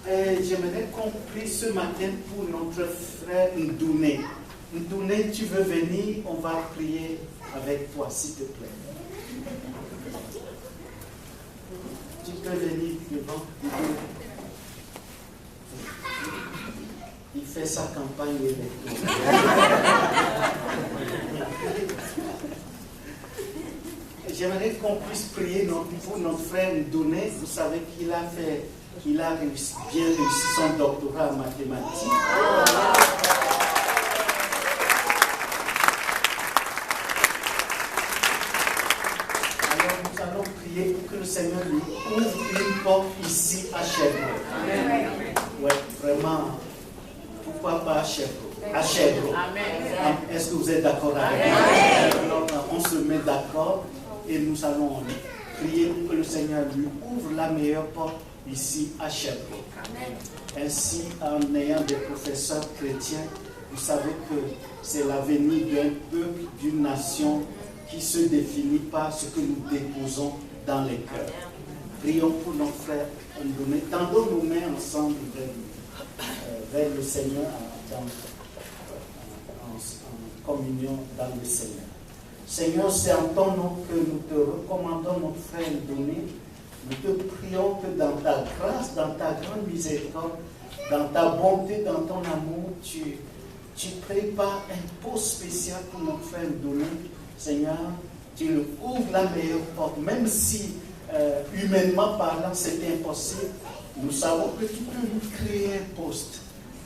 J'aimerais qu'on prie ce matin pour notre frère Ndouné. Ndouné, tu veux venir? On va prier avec toi, s'il te plaît. Tu peux venir devant. Il fait sa campagne électorale. J'aimerais qu'on puisse prier pour notre frère Ndouné. Vous savez qu'il a bien réussi son doctorat en mathématiques. Alors nous allons prier pour que le Seigneur lui ouvre une porte ici à Sherbrooke. Oui, vraiment. Pourquoi pas à Sherbrooke? Est-ce que vous êtes d'accord avec moi? Alors on se met d'accord et nous allons prier pour que le Seigneur lui ouvre la meilleure porte ici à Sherbrooke. Ainsi, en ayant des professeurs chrétiens, vous savez que c'est l'avenir d'un peuple, d'une nation qui se définit par ce que nous déposons dans les cœurs. Prions pour notre frère Ndouné. Tendons nos mains ensemble vers le Seigneur en communion dans le Seigneur. Seigneur, c'est en ton nom que nous te recommandons notre frère Ndouné. Nous te prions que dans ta grâce, dans ta grande miséricorde, dans ta bonté, dans ton amour, tu prépares un poste spécial pour notre frère Ndouné. Seigneur, tu lui ouvres la meilleure porte, même si humainement parlant c'est impossible. Nous savons que tu peux lui créer un poste.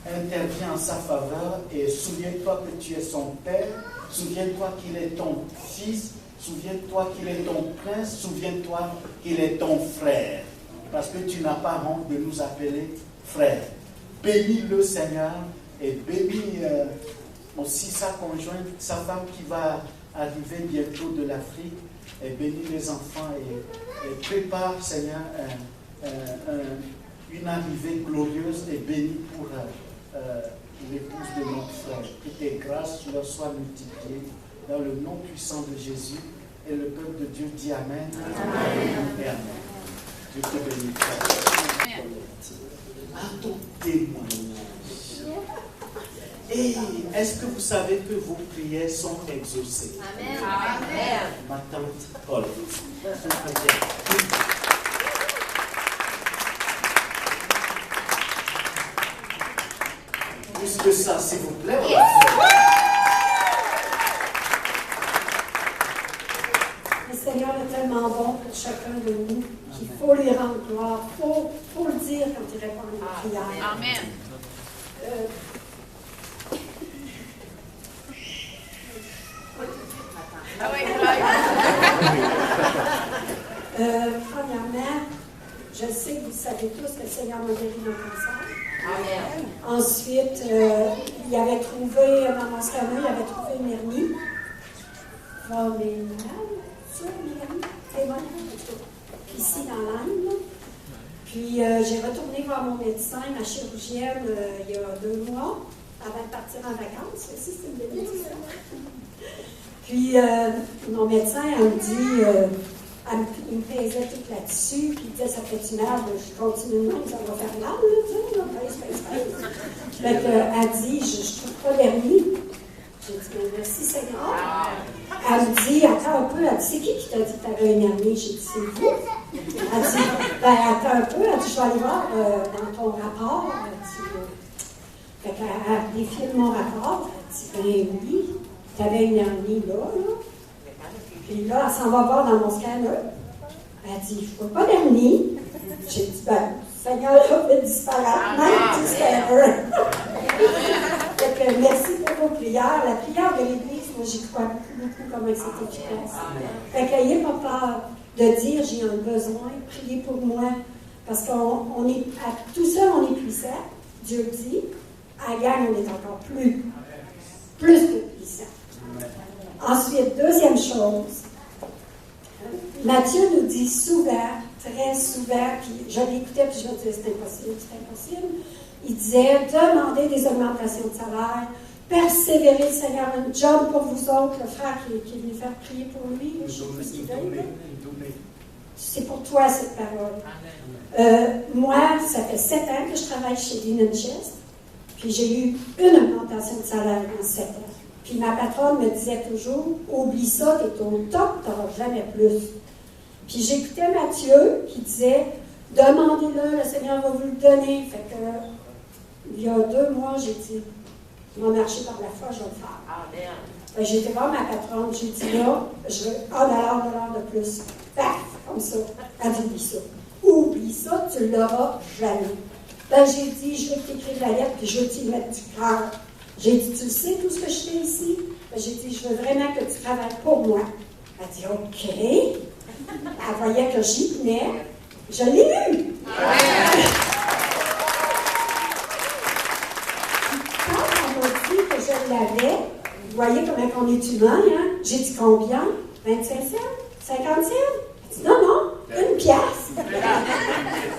Interviens en sa faveur et souviens-toi que tu es son père, souviens-toi qu'il est ton fils, souviens-toi qu'il est ton prince, souviens-toi qu'il est ton frère, parce que tu n'as pas honte de nous appeler frère. Bénis-le Seigneur et bénis aussi sa conjointe, sa femme qui va arriver bientôt de l'Afrique, et bénis les enfants et prépare Seigneur une arrivée glorieuse et bénis pour l'épouse de notre frère. Que tes grâces leur soient multipliées dans le nom puissant de Jésus. Et le peuple de Dieu dit Amen. Amen. Et Amen. Dieu te bénisse. À ton témoignage. Et est-ce que vous savez que vos prières sont exaucées? Amen. Amen. Ma tante Paul. Plus que ça, s'il vous plaît. Le Seigneur est tellement bon pour chacun de nous qu'il faut lui rendre gloire. Il faut le dire quand il répond à nos prières. Amen. Premièrement, je sais que vous savez tous que le Seigneur m'a guéri d'un cancer. Amen. Ensuite, il avait trouvé, dans mon scanner, il avait trouvé une hernie. Ici dans l'âme. Puis j'ai retourné voir mon médecin, ma chirurgienne, il y a 2 mois, avant de partir en vacances. Aussi, c'est une bénédiction. Puis mon médecin, elle me dit, il me pesait tout là-dessus, puis il disait, ça fait une heure, je continue de même, ça va faire mal, pèse. Fait qu'elle dit, je trouve pas d'hernie. J'ai dit, bien, merci Seigneur. Elle me dit, attends un peu, elle dit, c'est qui t'a dit que tu avais une hernie? J'ai dit, c'est vous. Elle dit, ben attends un peu, elle dit, je vais aller voir dans ton rapport. Fait qu'elle défile mon rapport, elle dit, ben oui, tu avais une hernie là. Puis là, elle s'en va voir dans mon scanner. Elle dit, je ne vois pas d'hernie. J'ai dit, ben, Seigneur a fait disparaître même du scanner. Fait que merci pour vos prières. La prière de l'Église, moi, j'y crois beaucoup comment c'est efficace. Fait que n'ayez pas peur de dire, j'ai un besoin, priez pour moi. Parce qu'on est, tout seul, on est puissant. Dieu dit, à la gang, on est encore plus que puissant. Ensuite, deuxième chose, Matthieu nous dit souvent, très souvent, puis je l'écoutais, puis je me disais, c'est impossible. Il disait, demandez des augmentations de salaire, persévérez, Seigneur, un job pour vous autres, le frère qui est venu faire prier pour lui. C'est pour toi, cette parole. Moi, ça fait 7 ans que je travaille chez Dean & Chest, puis j'ai eu une augmentation de salaire en 7 ans. Puis ma patronne me disait toujours, oublie ça, t'es au top, t'auras jamais plus. Puis j'écoutais Matthieu qui disait, demandez-le, le Seigneur va vous le donner. Fait que, il y a 2 mois, j'ai dit, mon marché par la foi, je vais le faire. Amen. J'ai été voir ma patronne, j'ai dit là, je veux $1 de plus. Paf, comme ça. Elle dit, oublie ça. Oublie ça, tu l'auras jamais. Ben, j'ai dit, je vais t'écrire la lettre, puis je vais t'y mettre du cœur. J'ai dit, tu sais tout ce que je fais ici? Ben, j'ai dit, je veux vraiment que tu travailles pour moi. Elle dit, OK. Elle voyait que j'y tenais. Je l'ai eu. Quand on m'a dit que je l'avais, vous voyez comment on est humain, hein? J'ai dit combien? 25 cents? 50 cents? Elle dit non, 1 piastre.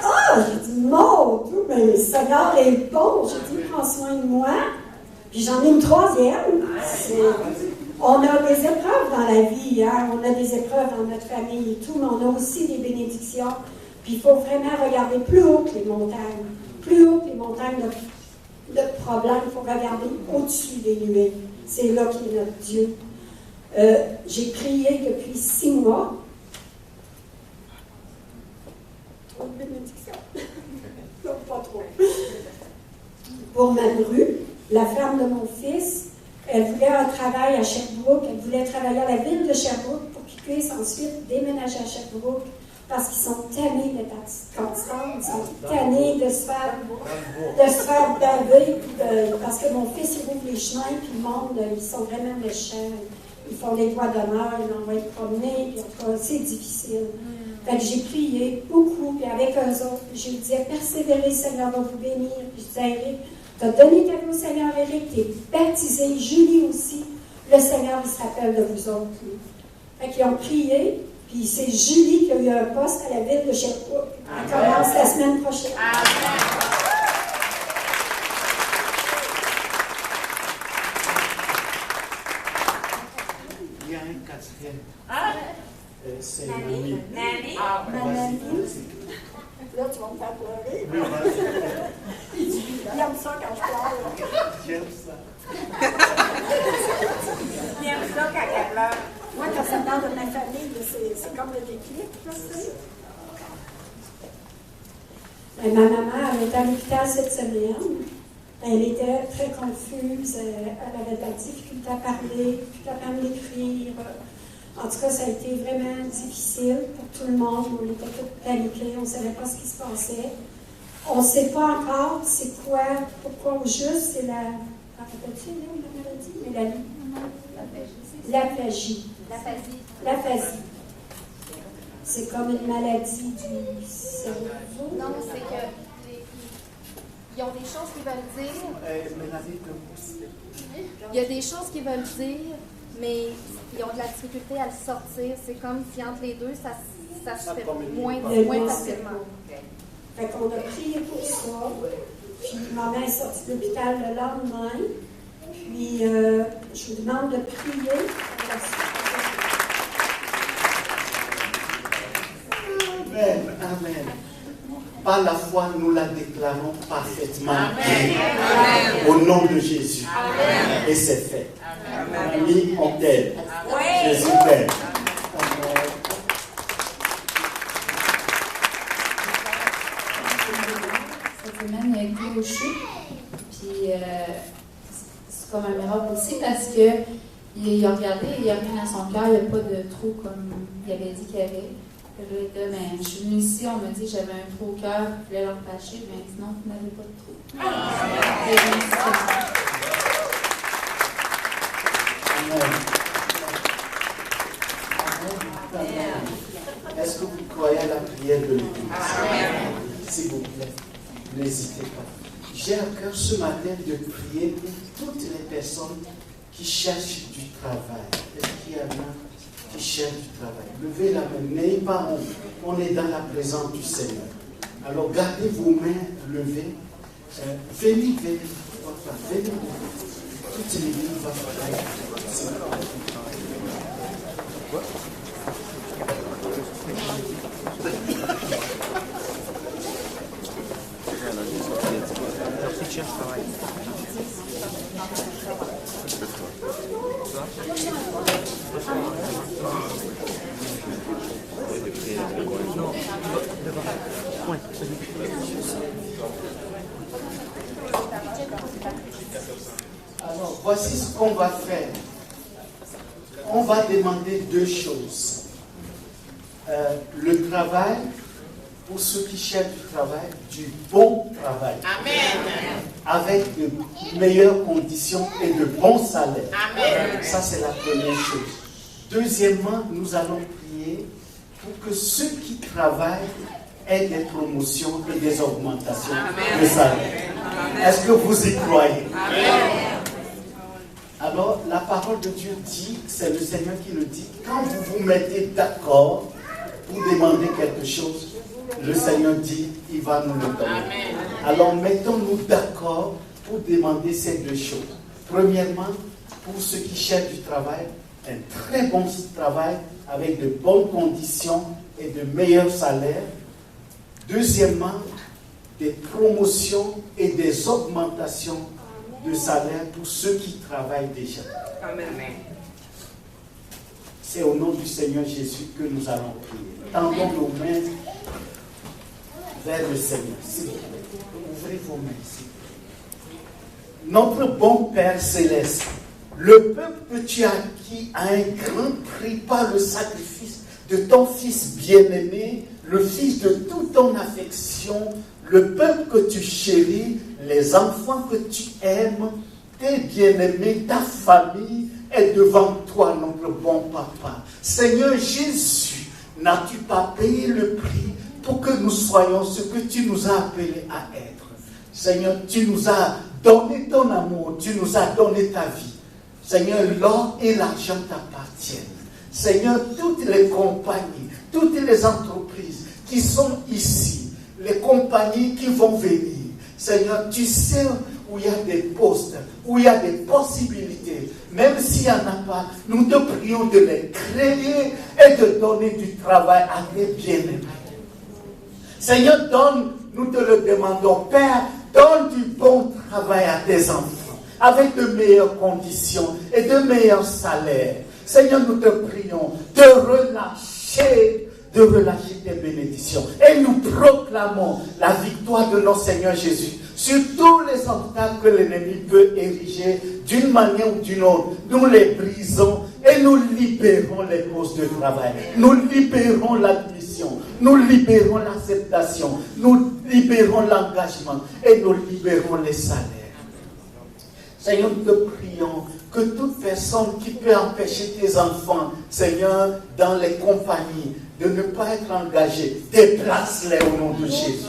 Ah, j'ai dit, mon Dieu, mais le Seigneur est bon. J'ai dit, prends soin de moi. Puis j'en ai une 3e. On a des épreuves dans la vie, hein? On a des épreuves dans notre famille et tout, mais on a aussi des bénédictions. Puis il faut vraiment regarder plus haut que les montagnes. Plus haut que les montagnes de problèmes. Il faut regarder au-dessus des nuées. C'est là qu'il est notre Dieu. J'ai prié depuis 6 mois. Trop de bénédictions. Non, pas trop. Pour ma bru, la femme de mon fils, elle voulait un travail à Sherbrooke. Elle voulait travailler à la ville de Sherbrooke pour qu'ils puissent ensuite déménager à Sherbrooke parce qu'ils sont tannés d'être candidats. Ils sont tannés de se faire baver. Parce que mon fils, il ouvre les chemins, puis le monde, ils sont vraiment méchants. Ils font les doigts d'honneur, ils l'envoient promener, puis en tout cas, c'est difficile. Fait que j'ai prié beaucoup, puis avec eux autres, je lui disais, persévérez, le Seigneur va vous bénir. Puis je disais, Eric, tu as donné ta vie au Seigneur, Eric, tu es baptisé, Julie aussi. Le Seigneur, il se rappelle de vous autres. Fait qu'ils ont prié, puis c'est Julie qui a eu un poste à la ville de Sherbrooke. Elle commence la semaine prochaine. Il y a un 4e. C'est Mamie. Nanny. Mamie. Là, tu vas me faire pleurer. Il aime ça quand je pleure. J'aime ça. Il aime ça quand elle pleure. Moi, quand ça parle de ma famille, c'est comme le déclic. Ma maman, elle était à l'hôpital cette semaine. Elle était très confuse. Elle avait de la difficulté à parler, plus capable d'écrire. En tout cas, ça a été vraiment difficile pour tout le monde. On était tous paniqués, on ne savait pas ce qui se passait. On ne sait pas encore c'est quoi, pourquoi au juste, c'est la... Rappelles-tu la maladie? L'aphasie. L'aphasie. C'est comme une maladie du cerveau. Non, c'est que ils ont des choses qu'ils veulent dire. Il y a des choses qu'ils veulent dire, mais ils ont de la difficulté à le sortir. C'est comme si entre les deux, ça se fait moins facilement. Fait qu'on a prié pour ça. Puis maman est sortie de l'hôpital le lendemain. Puis je vous demande de prier. Amen. Amen. Par la foi, nous la déclarons parfaitement. Amen. Au nom de Jésus. Amen. Et c'est fait. Amen. Mis en tête. Jésus t'aime. Cette semaine, il y a été au chute. Puis c'est comme un miracle aussi parce que il a regardé, il a rien à son cœur, il n'y a pas de trou comme il avait dit qu'il y avait. Mais je suis venue ici, on m'a dit que j'avais un trou au cœur, je voulais le repâcher, mais sinon, vous n'avez pas de trou. Amen. Est-ce que vous croyez à la prière de l'Église? S'il vous plaît, n'hésitez pas. J'ai à cœur ce matin de prier pour toutes les personnes qui cherchent du travail. Est-ce qu'il y en a qui cherchent du travail? Levez la main, n'ayez pas honte. On est dans la présence du Seigneur. Alors gardez vos mains levées. Venez. Toute l'église va faire. Alors, voici ce qu'on va faire. On va demander deux choses. Le travail, pour ceux qui cherchent du travail, du bon travail. Amen. Avec de meilleures conditions et de bons salaires. Amen. Ça, c'est la première chose. Deuxièmement, nous allons prier pour que ceux qui travaillent aient des promotions et des augmentations de salaire. Est-ce que vous y croyez? Amen. Alors, la parole de Dieu dit, c'est le Seigneur qui le dit, quand vous vous mettez d'accord pour demander quelque chose, le Seigneur dit, il va nous le donner. Amen. Alors, mettons-nous d'accord pour demander ces deux choses. Premièrement, pour ceux qui cherchent du travail, un très bon travail avec de bonnes conditions et de meilleurs salaires. Deuxièmement, des promotions et des augmentations de salaire pour ceux qui travaillent déjà. Amen. C'est au nom du Seigneur Jésus que nous allons prier. Tendons nos mains vers le Seigneur. S'il vous plaît, ouvrez vos mains. S'il vous plaît. Notre bon Père Céleste, le peuple que tu as acquis a un grand prix par le sacrifice de ton Fils bien-aimé, le Fils de toute ton affection, le peuple que tu chéris, les enfants que tu aimes, tes bien-aimés, ta famille est devant toi, notre bon Papa. Seigneur Jésus, n'as-tu pas payé le prix pour que nous soyons ce que tu nous as appelés à être? Seigneur, tu nous as donné ton amour, tu nous as donné ta vie. Seigneur, l'or et l'argent t'appartiennent. Seigneur, toutes les compagnies, toutes les entreprises qui sont ici, les compagnies qui vont venir. Seigneur, tu sais où il y a des postes, où il y a des possibilités. Même s'il n'y en a pas, nous te prions de les créer et de donner du travail à tes bien-aimés. Seigneur, donne, nous te le demandons, Père, donne du bon travail à tes enfants, avec de meilleures conditions et de meilleurs salaires. Seigneur, nous te prions de relâcher tes bénédictions. Et nous proclamons la victoire de notre Seigneur Jésus sur tous les obstacles que l'ennemi peut ériger d'une manière ou d'une autre. Nous les brisons et nous libérons les postes de travail. Nous libérons l'admission. Nous libérons l'acceptation. Nous libérons l'engagement et nous libérons les salaires. Seigneur, nous te prions que toute personne qui peut empêcher tes enfants, Seigneur, dans les compagnies, de ne pas être engagés, déplace-les au nom de Jésus.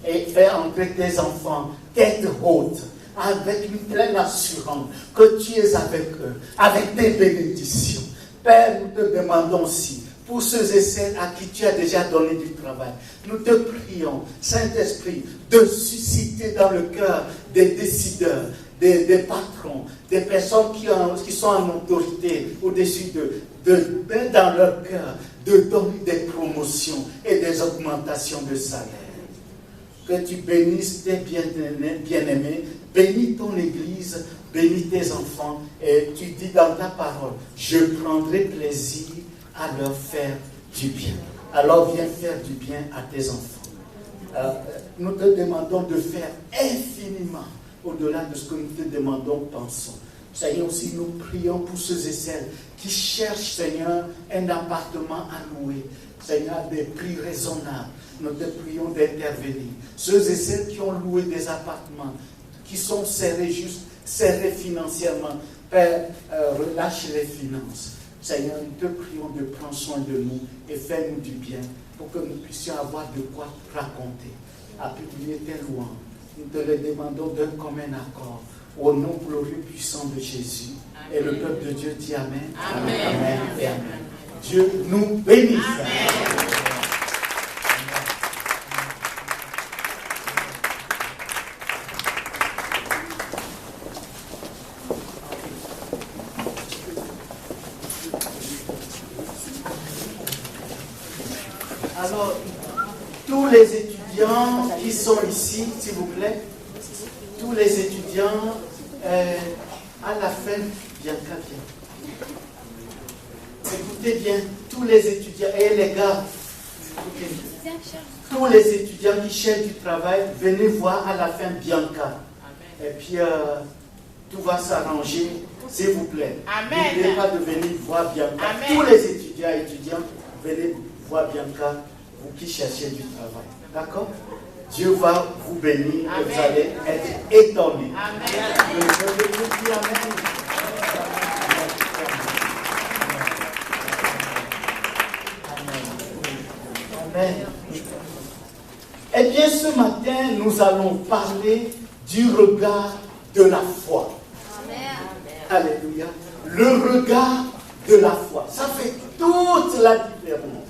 Et fais entrer tes enfants tête haute, avec une pleine assurance que tu es avec eux, avec tes bénédictions. Père, nous te demandons aussi, pour ceux et celles à qui tu as déjà donné du travail, nous te prions, Saint-Esprit, de susciter dans le cœur des décideurs, des patrons, des personnes qui sont en autorité au-dessus de mettre dans leur cœur, de donner des promotions et des augmentations de salaire. Que tu bénisses tes bien-aimés, bénis ton Église, bénis tes enfants, et tu dis dans ta parole, je prendrai plaisir à leur faire du bien. Alors viens faire du bien à tes enfants. Nous te demandons de faire infiniment au-delà de ce que nous te demandons, pensons. Seigneur, aussi nous prions pour ceux et celles qui cherchent, Seigneur, un appartement à louer. Seigneur, à des prix raisonnables. Nous te prions d'intervenir. Ceux et celles qui ont loué des appartements, qui sont serrés financièrement, Père, relâche les finances. Seigneur, nous te prions de prendre soin de nous et fais-nous du bien pour que nous puissions avoir de quoi raconter, à publier tes louanges. Nous te le demandons d'un commun accord, au nom glorieux puissant de Jésus. Amen. Et le peuple de Dieu dit Amen. Amen. Amen et Amen. Dieu nous bénisse. Amen. Alors, tous les étudiants qui sont ici, s'il vous plaît, tous les étudiants, à la fin, Bianca vient. Écoutez bien, tous les étudiants, et les gars, écoutez bien. Tous les étudiants qui cherchent du travail, venez voir à la fin Bianca. Et puis, tout va s'arranger, s'il vous plaît. N'oubliez pas de venir voir Bianca. Amen. Tous les étudiants, venez voir Bianca, vous qui cherchez du travail. D'accord? Dieu va vous bénir et vous allez être étonnés. Amen. Je vais vous dire Amen. Amen. Eh bien, ce matin, nous allons parler du regard de la foi. Amen. Alléluia. Le regard de la foi. Ça fait toute la différence.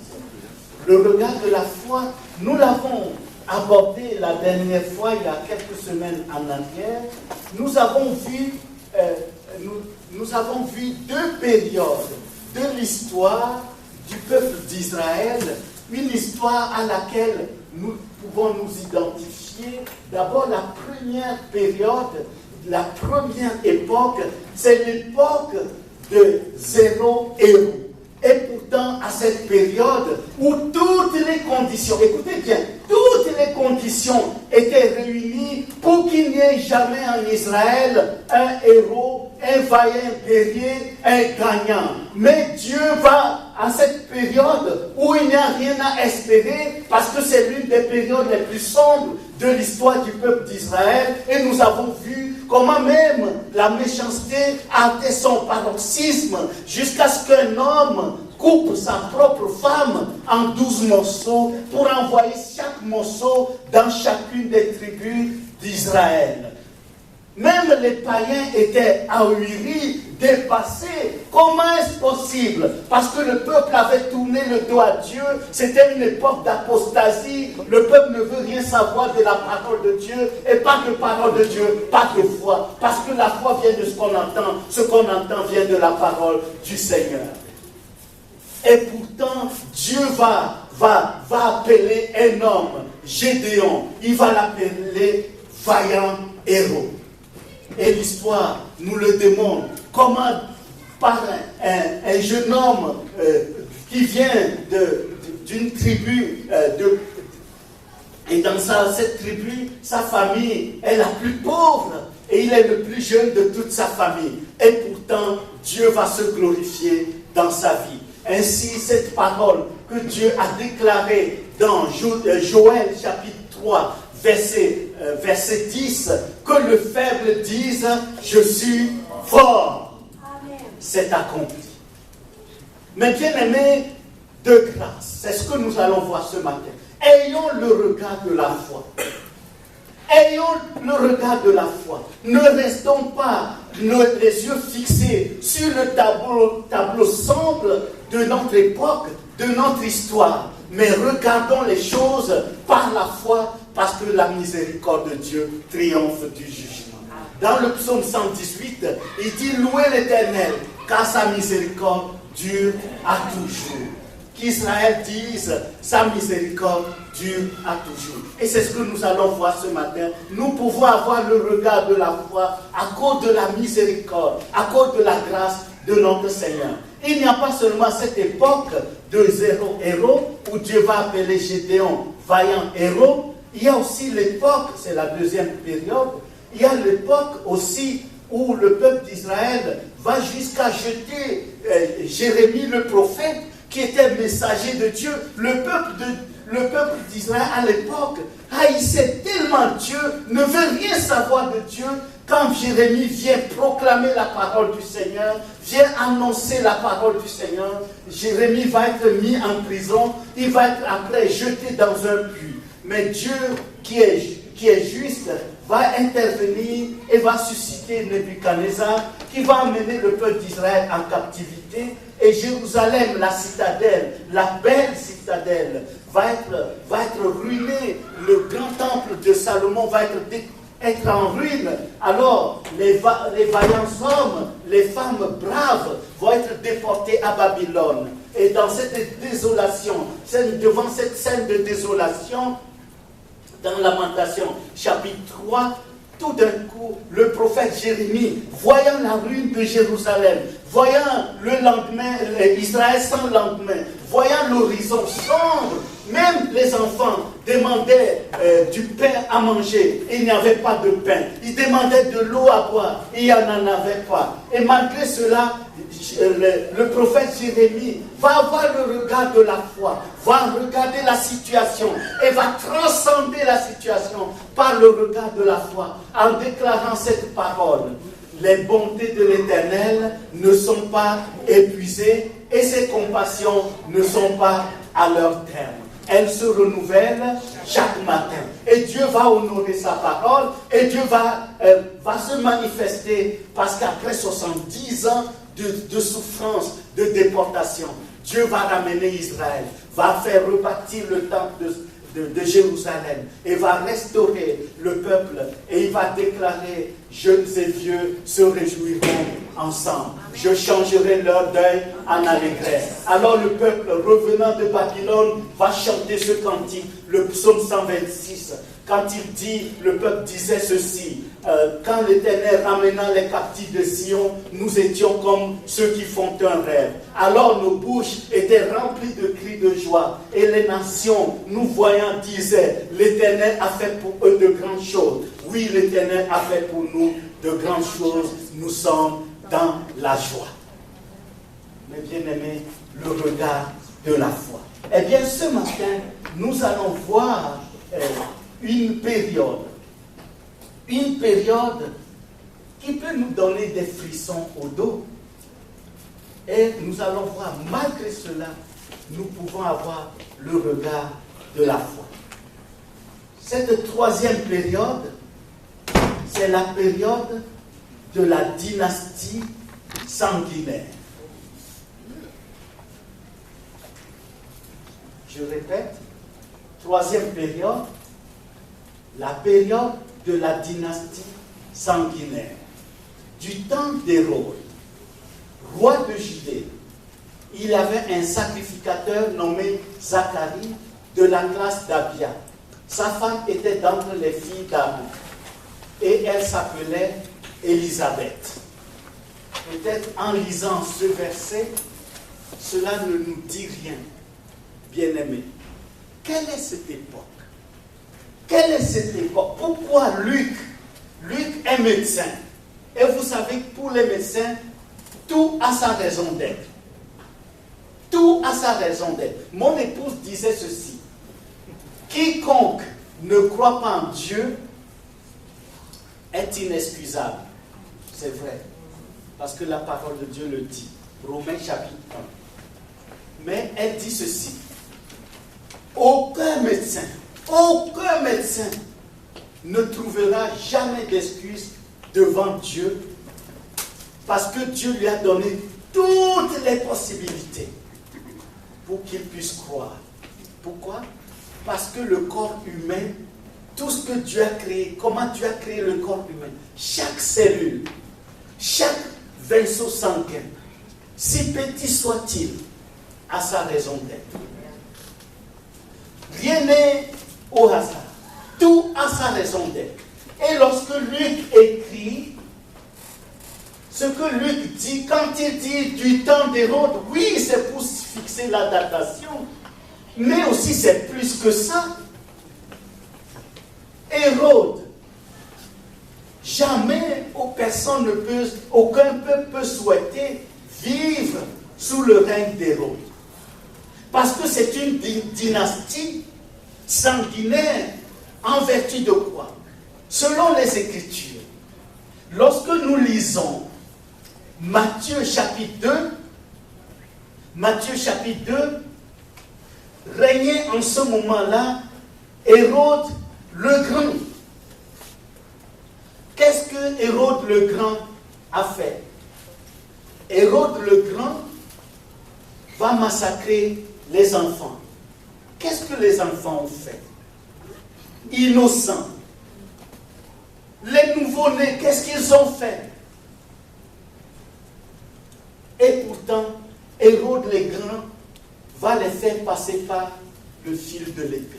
Le regard de la foi, nous l'avons abordé la dernière fois, il y a quelques semaines en arrière. Nous avons vu deux périodes de l'histoire du peuple d'Israël. Une histoire à laquelle nous pouvons nous identifier. D'abord, la première période, la première époque, c'est l'époque de zéro héros. Et pourtant, à cette période où toutes les conditions, écoutez bien, toutes les conditions étaient réunies pour qu'il n'y ait jamais en Israël un héros, un vaillant guerrier, un gagnant. Mais Dieu va à cette période où il n'y a rien à espérer parce que c'est l'une des périodes les plus sombres de l'histoire du peuple d'Israël. Et nous avons vu comment même la méchanceté a atteint son paroxysme jusqu'à ce qu'un homme coupe sa propre femme en 12 morceaux pour envoyer chaque morceau dans chacune des tribus d'Israël. Même les païens étaient ahuris, dépassés. Comment est-ce possible? Parce que le peuple avait tourné le dos à Dieu. C'était une époque d'apostasie. Le peuple ne veut rien savoir de la parole de Dieu. Et pas de parole de Dieu, pas de foi. Parce que la foi vient de ce qu'on entend. Ce qu'on entend vient de la parole du Seigneur. Et pourtant, Dieu va appeler un homme, Gédéon. Il va l'appeler vaillant héros. Et l'histoire nous le démontre. Comment par un jeune homme qui vient d'une tribu, et dans cette tribu, sa famille est la plus pauvre et il est le plus jeune de toute sa famille. Et pourtant, Dieu va se glorifier dans sa vie. Ainsi, cette parole que Dieu a déclarée dans Joël chapitre 3, verset 10, que le faible dise « Je suis fort ». C'est accompli. Mais bien aimés de grâce, c'est ce que nous allons voir ce matin. Ayons le regard de la foi. Ayons le regard de la foi. Ne restons pas les yeux fixés sur le tableau sombre de notre époque, de notre histoire. Mais regardons les choses par la foi, parce que la miséricorde de Dieu triomphe du jugement. Dans le psaume 118, il dit « Louez l'Éternel, car sa miséricorde dure à toujours. » Qu'Israël dise « Sa miséricorde dure à toujours. » Et c'est ce que nous allons voir ce matin. Nous pouvons avoir le regard de la foi à cause de la miséricorde, à cause de la grâce de notre Seigneur. Il n'y a pas seulement cette époque de zéro héros où Dieu va appeler Gédéon vaillant héros. Il y a aussi l'époque, c'est la deuxième période, il y a l'époque aussi où le peuple d'Israël va jusqu'à jeter Jérémie le prophète qui était messager de Dieu. Le peuple d'Israël à l'époque haïssait tellement Dieu, ne veut rien savoir de Dieu. Quand Jérémie vient proclamer la parole du Seigneur, vient annoncer la parole du Seigneur, Jérémie va être mis en prison, il va être après jeté dans un puits. Mais Dieu qui est juste va intervenir et va susciter Nebuchadnezzar qui va amener le peuple d'Israël en captivité. Et Jérusalem, la citadelle, la belle citadelle, va être ruinée. Le grand temple de Salomon va être en ruine. Alors, les vaillants hommes, les femmes braves vont être déportés à Babylone. Et dans cette désolation, devant cette scène de désolation, dans Lamentation, chapitre 3, tout d'un coup, le prophète Jérémie, voyant la ruine de Jérusalem, voyant le lendemain, Israël sans lendemain, voyant l'horizon sombre, même les enfants demandaient du pain à manger, il n'y avait pas de pain. Ils demandaient de l'eau à boire, il n'y en avait pas. Et malgré cela, le prophète Jérémie va avoir le regard de la foi, va regarder la situation et va transcender la situation par le regard de la foi en déclarant cette parole. Les bontés de l'Éternel ne sont pas épuisées et ses compassions ne sont pas à leur terme. Elles se renouvellent chaque matin. Et Dieu va honorer sa parole et Dieu va se manifester parce qu'après 70 ans de souffrance, de déportation, Dieu va ramener Israël, va faire rebâtir le temple de Jérusalem et va restaurer le peuple et il va déclarer: jeunes et vieux se réjouiront ensemble. Je changerai leur deuil en allégresse. Alors le peuple revenant de Babylone va chanter ce cantique, le psaume 126. Quand il dit, le peuple disait ceci: quand l'Éternel ramenant les captifs de Sion, nous étions comme ceux qui font un rêve. Alors nos bouches étaient remplies de cris de joie. Et les nations, nous voyant, disaient: l'Éternel a fait pour eux de grandes choses. Oui, l'Éternel a fait pour nous de grandes choses. Nous sommes dans la joie. Mes bien-aimés, le regard de la foi. Eh bien, ce matin, nous allons voir une période qui peut nous donner des frissons au dos. Et nous allons voir, malgré cela, nous pouvons avoir le regard de la foi. Cette troisième période, c'est la période de la dynastie sanguinaire. Je répète, troisième période, la période de la dynastie sanguinaire. Du temps d'Hérode, roi de Judée, il y avait un sacrificateur nommé Zacharie de la classe d'Abia. Sa femme était d'entre les filles d'Aaron et elle s'appelait Élisabeth. Peut-être en lisant ce verset, cela ne nous dit rien, bien-aimés. Quelle est cette époque? Quelle est cette époque? Pourquoi Luc est médecin? Et vous savez que pour les médecins, tout a sa raison d'être. Tout a sa raison d'être. Mon épouse disait ceci: quiconque ne croit pas en Dieu est inexcusable. C'est vrai. Parce que la parole de Dieu le dit. Romains chapitre 1. Mais elle dit ceci: aucun médecin ne trouvera jamais d'excuse devant Dieu, parce que Dieu lui a donné toutes les possibilités pour qu'il puisse croire. Pourquoi? Parce que le corps humain, tout ce que Dieu a créé, comment Dieu a créé le corps humain, chaque cellule, chaque vaisseau sanguin, si petit soit-il, a sa raison d'être. Rien n'est au hasard. Tout a sa raison d'être. Et lorsque Luc écrit, ce que Luc dit, quand il dit du temps d'Hérode, oui, c'est pour fixer la datation, mais aussi c'est plus que ça. Hérode, jamais aucun peuple peut souhaiter vivre sous le règne d'Hérode. Parce que c'est une dynastie sanguinaire. En vertu de quoi? Selon les Écritures, lorsque nous lisons Matthieu chapitre 2, régnait en ce moment-là Hérode le Grand. Qu'est-ce que Hérode le Grand a fait? Hérode le Grand va massacrer les enfants. Qu'est-ce que les enfants ont fait? Innocents. Les nouveau-nés, qu'est-ce qu'ils ont fait? Et pourtant, Hérode le Grand faire passer par le fil de l'épée.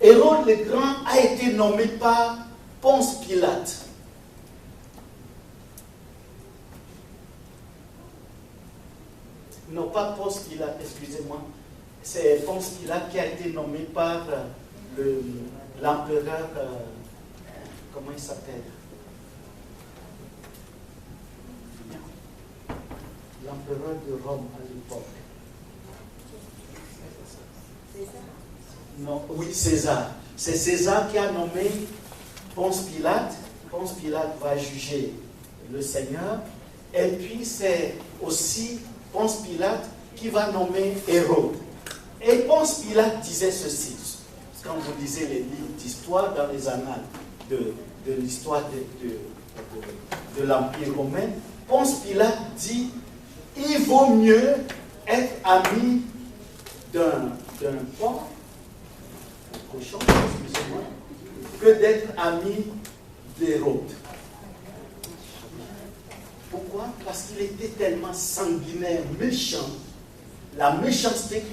Hérode le Grand a été nommé par Ponce Pilate. Non, pas Ponce Pilate, excusez-moi. C'est Ponce Pilate qui a été nommé par l'empereur, comment il s'appelle? L'empereur de Rome à l'époque. Non, oui, César. C'est César qui a nommé Ponce Pilate. Ponce Pilate va juger le Seigneur. Et puis c'est aussi Ponce Pilate qui va nommer Hérode. Et Ponce Pilate disait ceci. Quand vous lisez les livres d'histoire dans les annales de l'histoire de l'Empire romain, Ponce Pilate dit: il vaut mieux être ami d'un porc, un cochon, excusez-moi, que d'être ami d'Hérode. Pourquoi? Parce qu'il était tellement sanguinaire, méchant. La méchanceté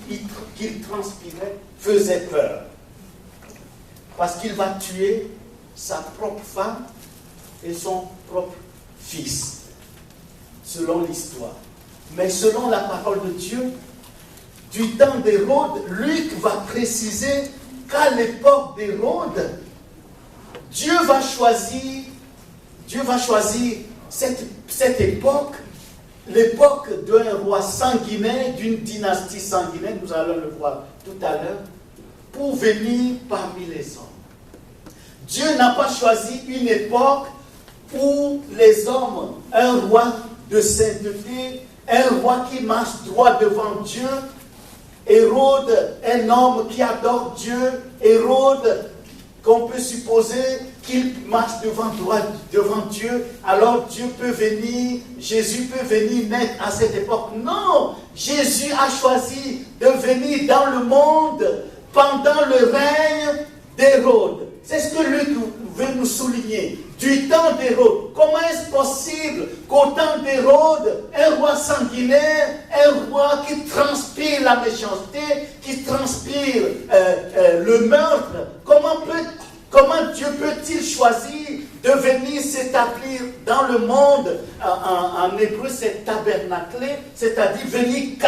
qu'il transpirait faisait peur. Parce qu'il va tuer sa propre femme et son propre fils, selon l'histoire. Mais selon la parole de Dieu, du temps d'Hérode, Luc va préciser qu'à l'époque d'Hérode, Dieu va choisir cette époque, l'époque d'un roi sanguinaire, d'une dynastie sanguinaire, nous allons le voir tout à l'heure, pour venir parmi les hommes. Dieu n'a pas choisi une époque où les hommes, un roi de sainteté, un roi qui marche droit devant Dieu, Hérode, un homme qui adore Dieu, Hérode, qu'on peut supposer qu'il marche devant Dieu, alors Dieu peut venir, Jésus peut venir naître à cette époque. Non, Jésus a choisi de venir dans le monde pendant le règne d'Hérode. C'est ce que Luc veut nous souligner. Du temps d'Hérode. Comment est-ce possible qu'au temps d'Hérode, un roi sanguinaire, un roi qui transpire la méchanceté, qui transpire le meurtre, comment Dieu peut-il choisir de venir s'établir dans le monde? En hébreu, c'est tabernacler, c'est-à-dire venir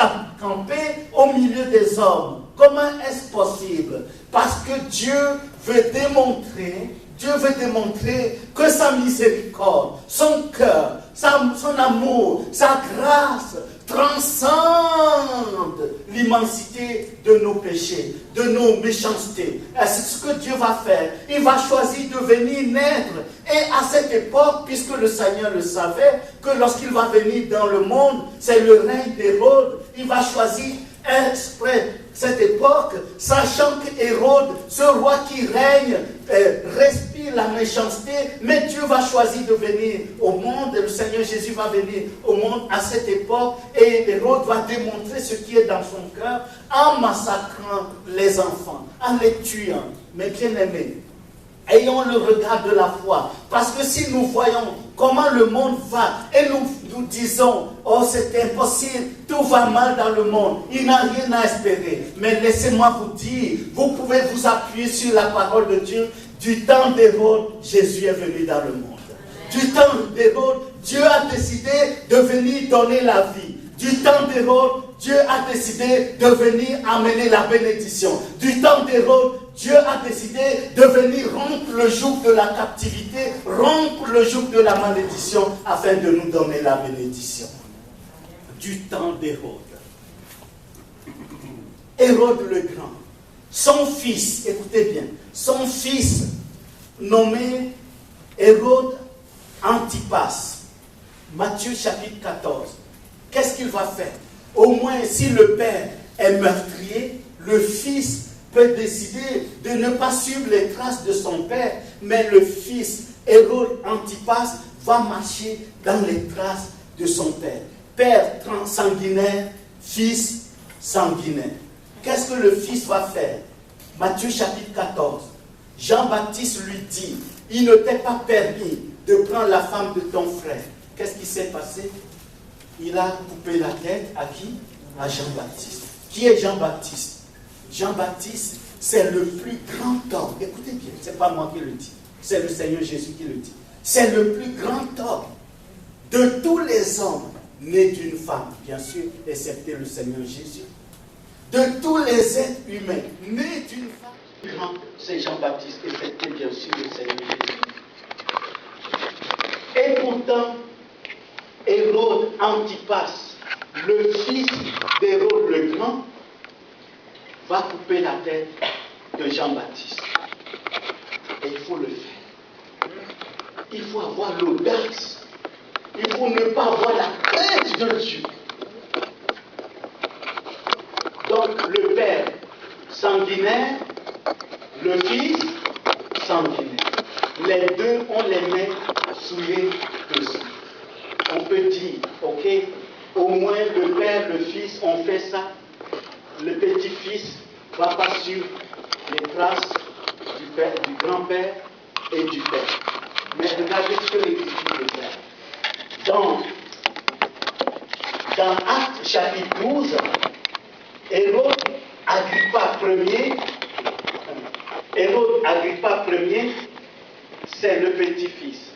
camper au milieu des hommes. Comment est-ce possible? Parce que Dieu veut démontrer que sa miséricorde, son cœur, son amour, sa grâce transcende l'immensité de nos péchés, de nos méchancetés. C'est ce que Dieu va faire. Il va choisir de venir naître. Et à cette époque, puisque le Seigneur le savait, que lorsqu'il va venir dans le monde, c'est le règne d'Hérode, il va choisir exprès cette époque, sachant qu'Hérode, ce roi qui règne, respire la méchanceté, mais Dieu va choisir de venir au monde, et le Seigneur Jésus va venir au monde à cette époque, et Hérode va démontrer ce qui est dans son cœur en massacrant les enfants, en les tuant. Mais bien aimés, ayons le regard de la foi, parce que si nous voyons comment le monde va, et nous disons, oh c'est impossible, tout va mal dans le monde, il n'a rien à espérer. Mais laissez-moi vous dire, vous pouvez vous appuyer sur la parole de Dieu. Du temps d'Hérode, Jésus est venu dans le monde. Du temps d'Hérode, Dieu a décidé de venir donner la vie. Du temps d'Hérode, Dieu a décidé de venir amener la bénédiction. Du temps d'Hérode, Dieu a décidé de venir rompre le joug de la captivité, rompre le joug de la malédiction, afin de nous donner la bénédiction. Du temps d'Hérode. Hérode le Grand. Son fils, écoutez bien, son fils nommé Hérode Antipas. Matthieu chapitre 14. Qu'est-ce qu'il va faire? Au moins, si le père est meurtrier, le fils peut décider de ne pas suivre les traces de son père, mais le fils, Hérode Antipas, va marcher dans les traces de son père. Père sanguinaire, fils sanguinaire. Qu'est-ce que le fils va faire? Matthieu chapitre 14. Jean-Baptiste lui dit, il ne t'est pas permis de prendre la femme de ton frère. Qu'est-ce qui s'est passé? il a coupé la tête à qui? À Jean-Baptiste. Qui est Jean-Baptiste? Jean-Baptiste, c'est le plus grand homme. Écoutez bien, ce n'est pas moi qui le dis. C'est le Seigneur Jésus qui le dit. C'est le plus grand homme de tous les hommes nés d'une femme, bien sûr, excepté le Seigneur Jésus. De tous les êtres humains nés d'une femme. Le plus grand, c'est Jean-Baptiste, excepté bien sûr le Seigneur Jésus. Et pourtant, Hérode Antipas, le fils d'Hérode le Grand, va couper la tête de Jean-Baptiste. Et il faut le faire. Il faut avoir l'audace. Il faut ne pas avoir la crainte de Dieu. Donc le père sanguinaire, le fils sanguinaire. Les deux ont les mains souillées de sang. On peut dire, ok, au moins le père, le fils ont fait ça. Le petit-fils va pas suivre les traces du père, du grand-père et du père. Mais regardez ce que l'Écriture déclare. Dans Actes chapitre 12, Hérode Agrippa Ier, c'est le petit-fils.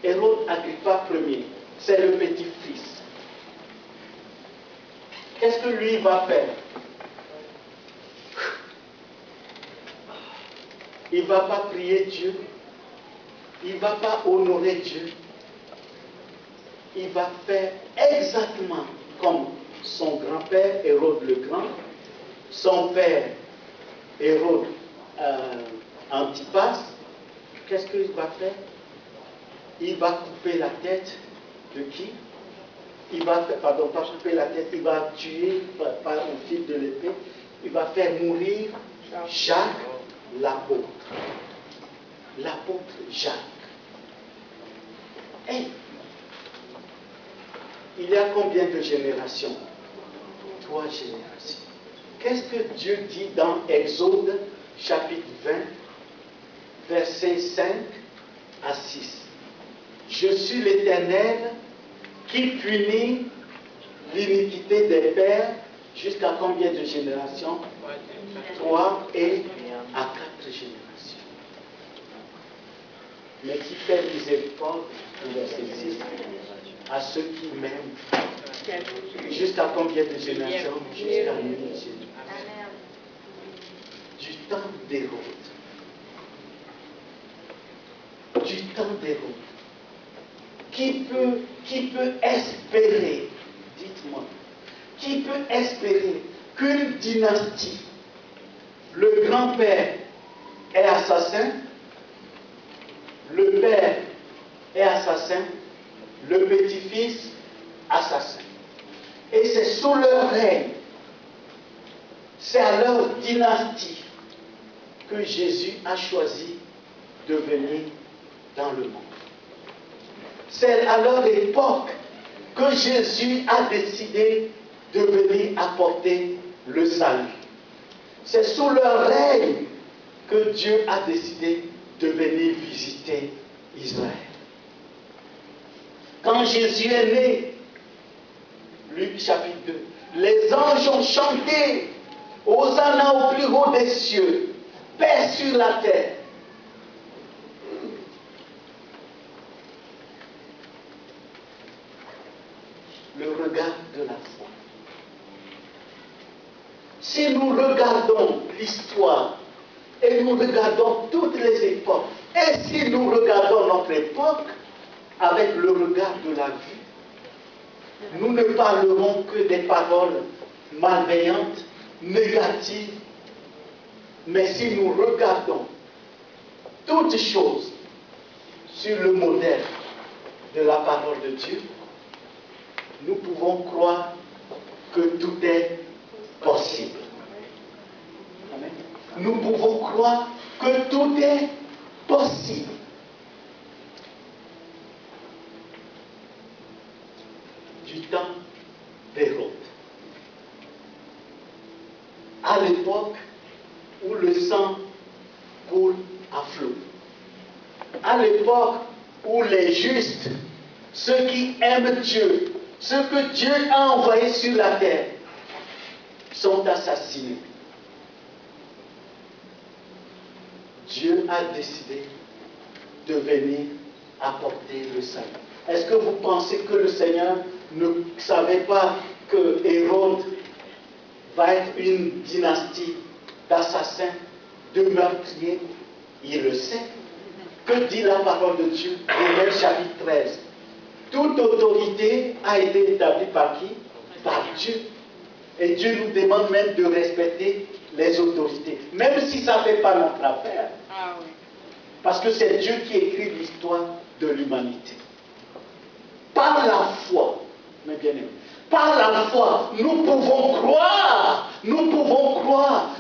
Hérode Agrippa Ier, c'est le petit-fils. Qu'est-ce que lui va faire? Il ne va pas prier Dieu. Il ne va pas honorer Dieu. Il va faire exactement comme son grand-père Hérode le Grand, son père Hérode Antipas. Qu'est-ce qu'il va faire? Il va couper la tête de qui? Il va, pas couper la tête, il va tuer par un fil de l'épée, il va faire mourir Jacques l'apôtre. L'apôtre Jacques. Hey, il y a combien de générations? 3 générations. Qu'est-ce que Dieu dit dans Exode chapitre 20, versets 5 à 6? Je suis l'Éternel qui punit l'iniquité des pères jusqu'à combien de générations? 3 et à 4 générations. Mais qui fait miséricorde, verset 6, à ceux qui m'aiment. Jusqu'à combien de générations? Jusqu'à 1000 générations. Du temps d'Hérode. Du temps d'Hérode. Qui peut espérer, dites-moi, qui peut espérer qu'une dynastie, le grand-père est assassin, le père est assassin, le petit-fils assassin. Et c'est sous leur règne, c'est à leur dynastie que Jésus a choisi de venir dans le monde. C'est à leur époque que Jésus a décidé de venir apporter le salut. C'est sous leur règne que Dieu a décidé de venir visiter Israël. Quand Jésus est né, Luc chapitre 2, les anges ont chanté Hosanna au plus haut des cieux, paix sur la terre. Le regard de la foi. Si nous regardons l'histoire et nous regardons toutes les époques, et si nous regardons notre époque avec le regard de la vue, nous ne parlerons que des paroles malveillantes, négatives, mais si nous regardons toutes choses sur le modèle de la parole de Dieu, nous pouvons croire que tout est possible. Amen. Nous pouvons croire que tout est possible. Du temps d'Hérode. À l'époque où le sang coule à flot. À l'époque où les justes ceux qui aiment Dieu, ceux que Dieu a envoyés sur la terre, sont assassinés. Dieu a décidé de venir apporter le salut. Est-ce que vous pensez que le Seigneur ne savait pas que Hérode va être une dynastie d'assassins, de meurtriers? Il le sait. Que dit la parole de Dieu? Romains chapitre 13. Toute autorité a été établie par qui? Par Dieu. Et Dieu nous demande même de respecter les autorités, même si ça ne fait pas notre affaire. Ah oui. Parce que c'est Dieu qui écrit l'histoire de l'humanité. Par la foi, mes bien-aimés, par la foi, nous pouvons croire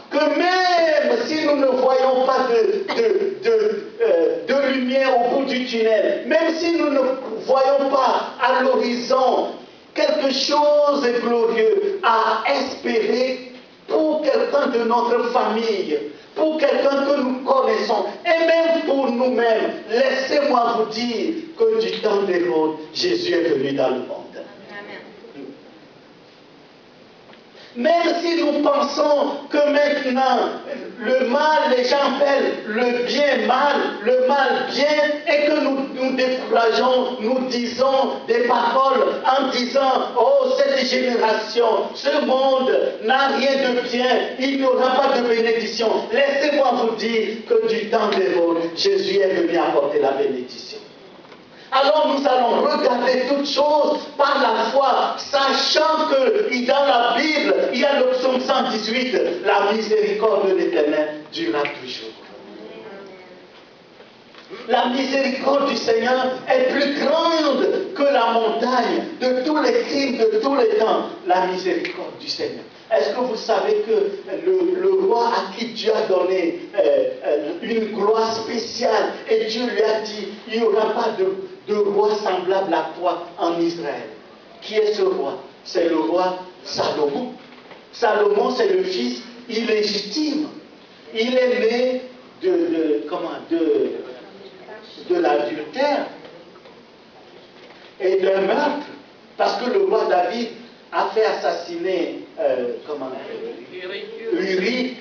que même si nous ne voyons pas de lumière au bout du tunnel, même si nous ne voyons pas à l'horizon quelque chose de glorieux à espérer pour quelqu'un de notre famille, pour quelqu'un que nous connaissons, et même pour nous-mêmes, laissez-moi vous dire que du temps d'Hérode, Jésus est venu dans le monde. Même si nous pensons que maintenant, le mal, les gens appellent le bien mal, le mal bien, et que nous décourageons, nous disons des paroles en disant, oh, cette génération, ce monde n'a rien de bien, il n'y aura pas de bénédiction. Laissez-moi vous dire que du temps d'Hérode, Jésus est venu apporter la bénédiction. Alors nous allons regarder toutes choses par la foi, sachant que dans la Bible, il y a le psaume 118, la miséricorde de l'Éternel durera toujours. La miséricorde du Seigneur est plus grande que la montagne de tous les crimes de tous les temps. La miséricorde du Seigneur. Est-ce que vous savez que le roi à qui Dieu a donné une gloire spéciale, et Dieu lui a dit, il n'y aura pas de roi semblable à toi en Israël. Qui est ce roi? C'est le roi Salomon. Salomon, c'est le fils illégitime. Il est né de l'adultère et d'un meurtre, parce que le roi David a fait assassiner Uri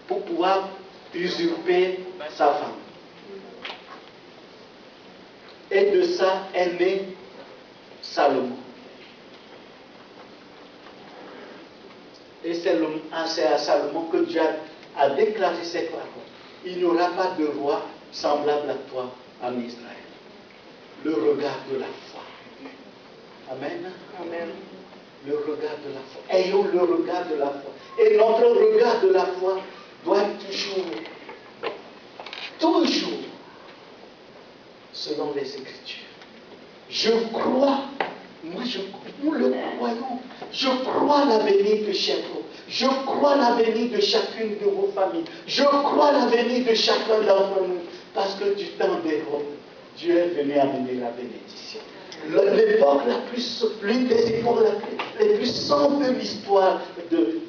pour pouvoir usurper sa femme. Et de ça est né Salomon. Et c'est à Salomon que Dieu a déclaré ces paroles. Il n'y aura pas de roi semblable à toi en Israël. Le regard de la foi. Amen. Amen. Le regard de la foi. Ayons le regard de la foi. Et notre regard de la foi doit être toujours, selon les Écritures. Je crois, nous le croyons. Je crois l'avenir de chacun. Je crois l'avenir de chacune de vos familles. Je crois l'avenir de chacun d'entre nous. Parce que du temps d'Hérode, Dieu est venu amener la bénédiction. L'époque l'une des époques les plus sombres de l'histoire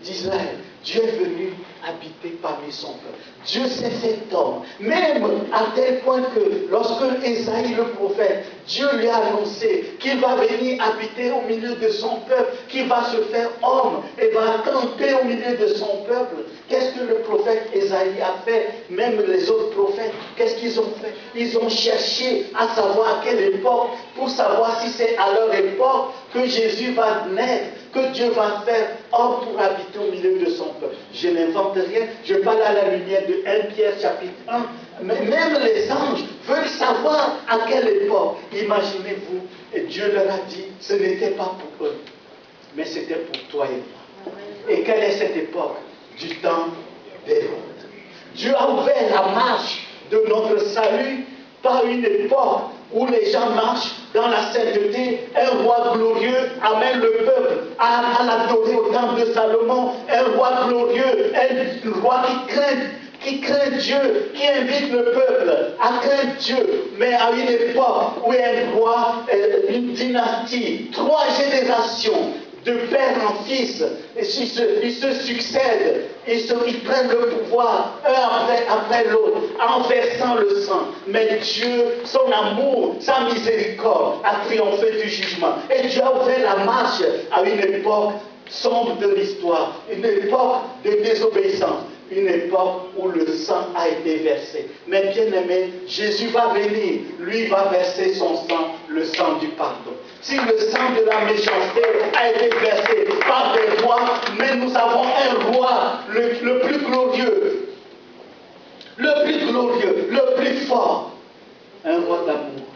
d'Israël. Dieu est venu habiter parmi son peuple. Dieu s'est fait homme. Même à tel point que lorsque Ésaïe le prophète, Dieu lui a annoncé qu'il va venir habiter au milieu de son peuple, qu'il va se faire homme et va camper au milieu de son peuple. Qu'est-ce que le prophète Ésaïe a fait? Même les autres prophètes, qu'est-ce qu'ils ont fait? Ils ont cherché à savoir à quelle époque, pour savoir si c'est à leur époque que Jésus va naître, que Dieu va faire homme pour habiter au milieu de son peuple. Je n'invente rien, je parle à la lumière de 1 Pierre chapitre 1. Mais même les anges veulent savoir à quelle époque. Imaginez-vous, et Dieu leur a dit, ce n'était pas pour eux, mais c'était pour toi et moi. Et quelle est cette époque? Du temps d'Hérode. Dieu a ouvert la marche de notre salut par une époque où les gens marchent dans la sainteté. Un roi glorieux amène le peuple à l'adorer au temple de Salomon. Un roi glorieux, un roi qui craint Dieu, qui invite le peuple à craindre Dieu. Mais à une époque où un roi, une dynastie, 3 générations, de père en fils, et ils se succèdent, ils prennent le pouvoir un après l'autre. en versant le sang. Mais Dieu, son amour, sa miséricorde a triomphé du jugement. Et Dieu a ouvert la marche à une époque sombre de l'histoire, une époque de désobéissance, une époque où le sang a été versé. Mais bien aimé, Jésus va venir, lui va verser son sang, le sang du pardon. Si le sang de la méchanceté a été versé par des rois, mais nous avons un roi, le plus glorieux, le plus fort, un roi d'amour,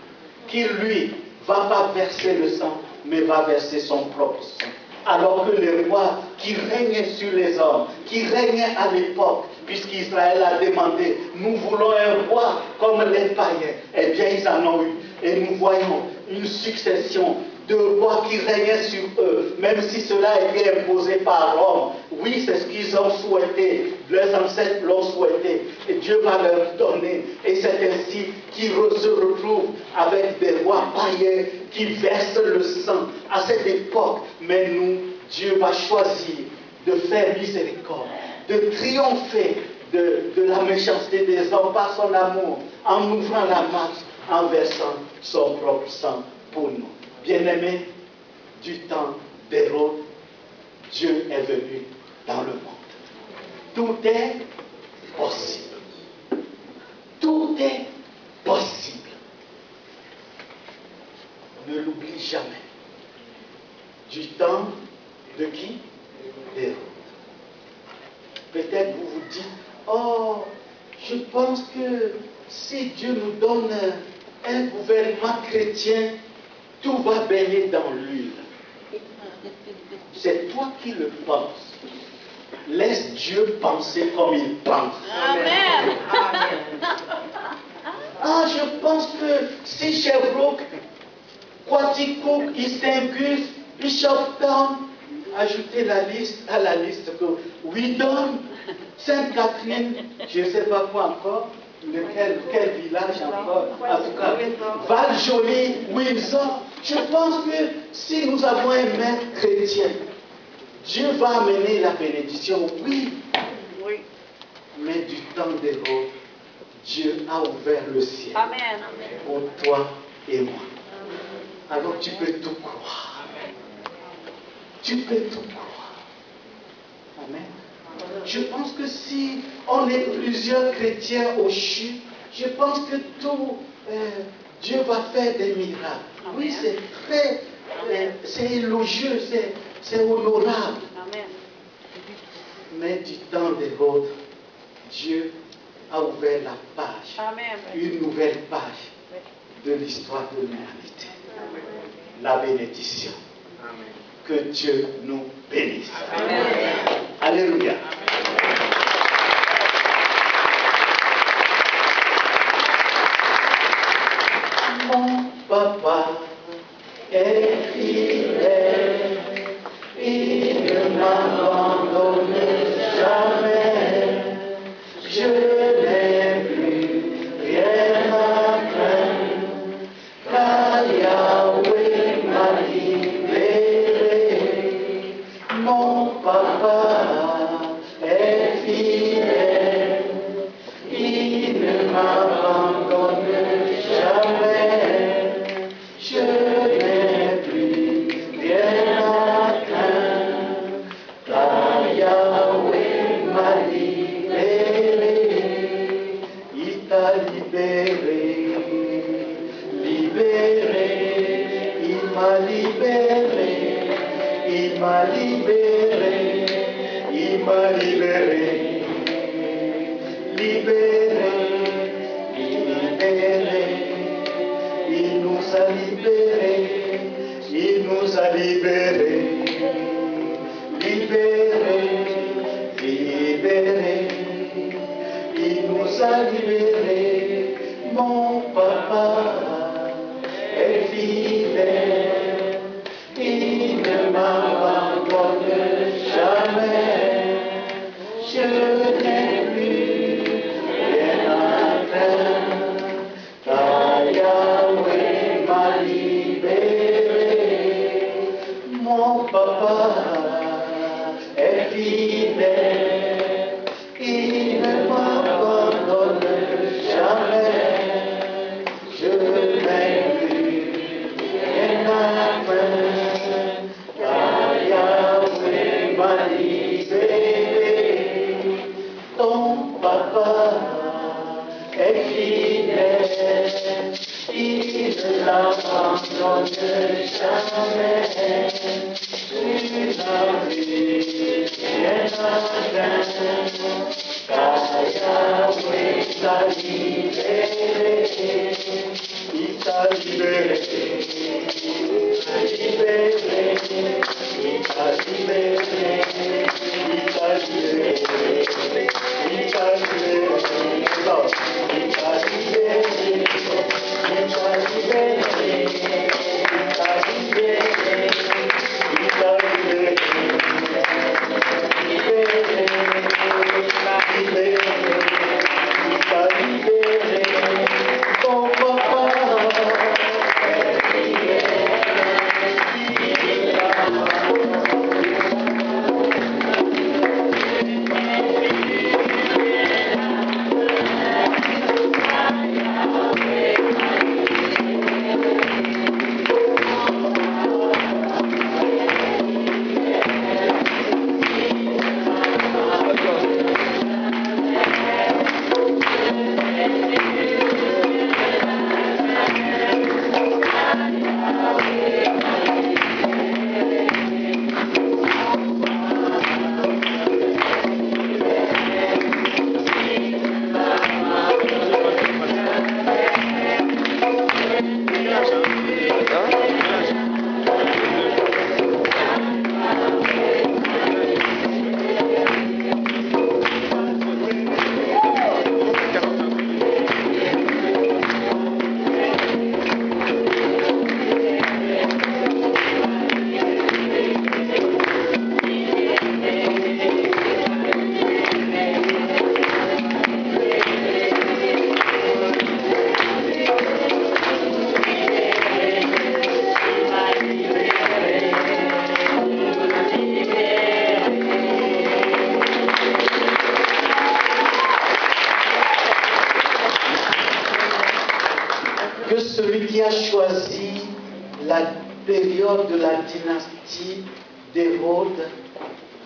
qui lui va pas verser le sang, mais va verser son propre sang. Alors que les rois qui régnaient sur les hommes, qui régnaient à l'époque, puisqu'Israël a demandé, nous voulons un roi comme les païens, eh bien ils en ont eu. Et nous voyons une succession de rois qui régnaient sur eux, même si cela a été imposé par Rome. Oui, c'est ce qu'ils ont souhaité, leurs ancêtres l'ont souhaité, et Dieu va leur donner. Et c'est ainsi qu'ils se retrouvent avec des rois païens qui versent le sang à cette époque. Mais nous, Dieu va choisir de faire miséricorde, de triompher de la méchanceté des hommes par son amour, en ouvrant la marche, en versant son propre sang pour nous. Bien-aimés, du temps d'Hérode, Dieu est venu dans le monde. Tout est possible. Tout est possible. Ne l'oublie jamais. Du temps de qui? D'Hérode. Peut-être vous vous dites, oh, je pense que si Dieu nous donne un gouvernement chrétien, tout va baigner dans l'huile. C'est toi qui le penses. Laisse Dieu penser comme il pense. Amen. Ah, je pense que si Sherbrooke, Quaticook, Istingus, Bishoptown, ajoutez la liste à la liste que Widom, Sainte-Catherine, je ne sais pas quoi encore, quel village encore, en tout cas, Val-Joli, Windsor. Je pense que si nous avons un maître chrétien, Dieu va amener la bénédiction, oui. Mais du temps d'Hérode, Dieu a ouvert le ciel pour toi et moi. Alors tu peux tout croire. Tu peux tout croire. Amen. Je pense que si on est plusieurs chrétiens au CHU, je pense que tout, Dieu va faire des miracles. Oui, c'est très, c'est élogieux, c'est honorable. Mais du temps d'Hérode, Dieu a ouvert la page, une nouvelle page de l'histoire de l'humanité. La bénédiction. Que Dieu nous bénisse. Amen. Alléluia. Mon papa est fidèle, il ne m'abandonne jamais. Je n'ai plus rien à craindre, car Yahweh m'a libéré. Mon papa est fidèle, il ne m'abandonne jamais. Je n'ai plus rien à craindre, car Yahweh m'a libéré. Il t'a libéré, il m'a libéré, il m'a libéré, il m'a libéré, il nous a libérés, il nous a libérés, il nous a libérés. Mon papa est fidèle, il ne m'abandonne jamais. Je n'ai plus rien à craindre, car Yahweh m'a libéré. Mon papa est fidèle, il ne m'abandonne ton papa est fidèle, il ne l'abandonne jamais. Tu l'as vu bien atteint, car Yahweh t'a libéré, il t'a libéré, il t'a libéré, il t'a libéré, il t'a libéré, il t'a libéré, non, il t'a libéré, il t'a libéré, il t'a libéré, il t'a libéré, il t'a libéré, ton papa est libéré. Que celui qui a choisi la période de la dynastie d'Hérode,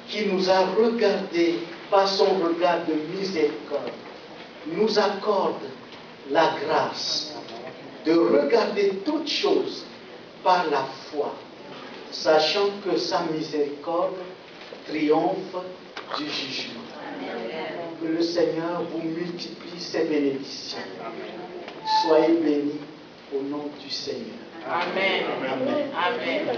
qui nous a regardés par son regard de miséricorde, nous accorde la grâce de regarder toutes choses par la foi, sachant que sa miséricorde triomphe du jugement. Que le Seigneur vous multiplie ses bénédictions. Soyez bénis au nom du Seigneur. Amen. Amen. Amen.